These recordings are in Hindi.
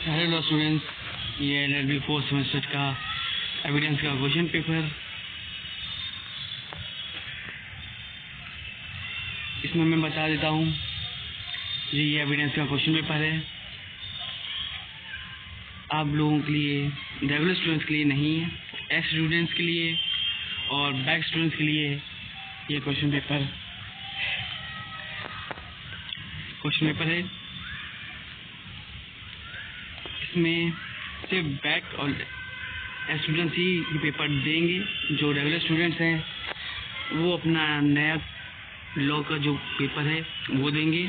हेलो स्टूडेंट्स, ये LLB 4th सेमेस्टर का एविडेंस का क्वेश्चन पेपर। इसमें मैं बता देता हूँ जी, ये एविडेंस का क्वेश्चन पेपर है। आप लोगों के लिए, रेगुलर स्टूडेंट्स के लिए नहीं है, एक्स स्टूडेंट्स के लिए और बैक स्टूडेंट्स के लिए ये क्वेश्चन पेपर है। इसमें सिर्फ बैक और स्टूडेंट्स ही ये पेपर देंगे। जो रेगुलर स्टूडेंट्स हैं वो अपना नया लॉ का जो पेपर है वो देंगे।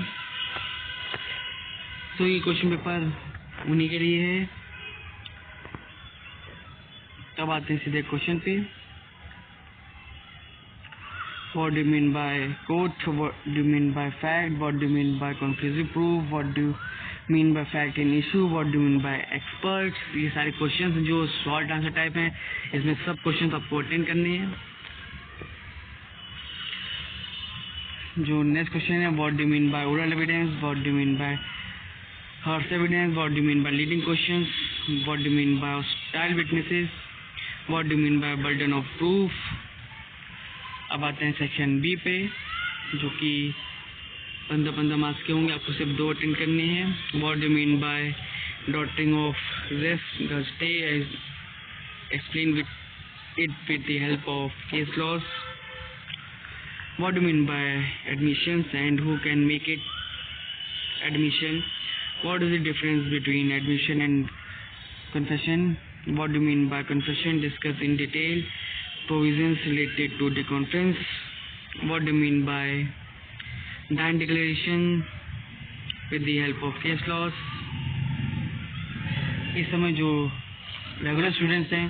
तो ये क्वेश्चन पेपर उन्हीं के लिए है। तब आते हैं सीधे क्वेश्चन पे। What do you mean by quote? What do you mean by fact? What do you mean by conclusive proof? What do you mean by fact in issue? What do you mean by experts? ये सारे क्वेश्चंस जो शॉर्ट आंसर टाइप हैं, इसमें सब क्वेश्चंस आपको अटेंड करने हैं। जो नेक्स्ट क्वेश्चन है, what do you mean by oral evidence? What do you mean by hearsay evidence? What do you mean by leading questions? What do you mean by hostile witnesses? What do you mean by burden of proof? अब आते हैं सेक्शन बी पे, जो कि 15 मार्क्स के होंगे। आपको सिर्फ 2 अटेंड करने हैं। What do mean by doctoring of rest stay explain with the help of case laws. What do mean by admissions and who can make it admission. What is the difference between admission and confession. What do mean by confession, discuss in detail provisions related to the conference. What do you mean by Dine declaration with the help of case laws? इस समय जो रेगुलर स्टूडेंट्स हैं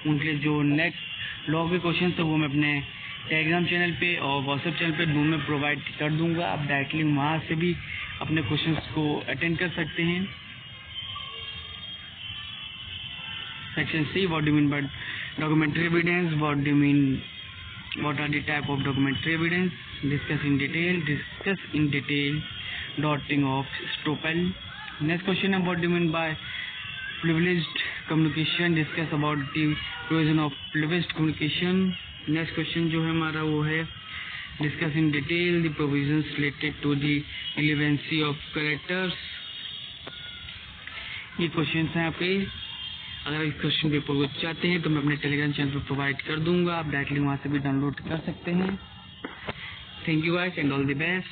उनके लिए जो नेक्स्ट लॉ के क्वेश्चन है वो मैं अपने टेलीग्राम चैनल पे और व्हाट्सएप चैनल पे दोनों में प्रोवाइड कर दूंगा। आप डायरेक्टली वहाँ से भी अपने क्वेश्चंस को अटेंड कर सकते हैं। Section C, what do you mean by documentary evidence? What do you mean? What are the type of documentary evidence? Discuss in detail. Dotting of stopel. Next question is, what do you mean by privileged communication? Discuss about the provision of privileged communication. Next question जो है हमारा वो है discuss in detail the provisions related to the relevancy of characters. ये क्वेश्चन हैं आपके। अगर इस क्वेश्चन पेपर को चाहते हैं तो मैं अपने टेलीग्राम चैनल पर प्रोवाइड कर दूंगा। आप डायरेक्टली वहाँ से भी डाउनलोड कर सकते हैं। Thank you guys and all the best.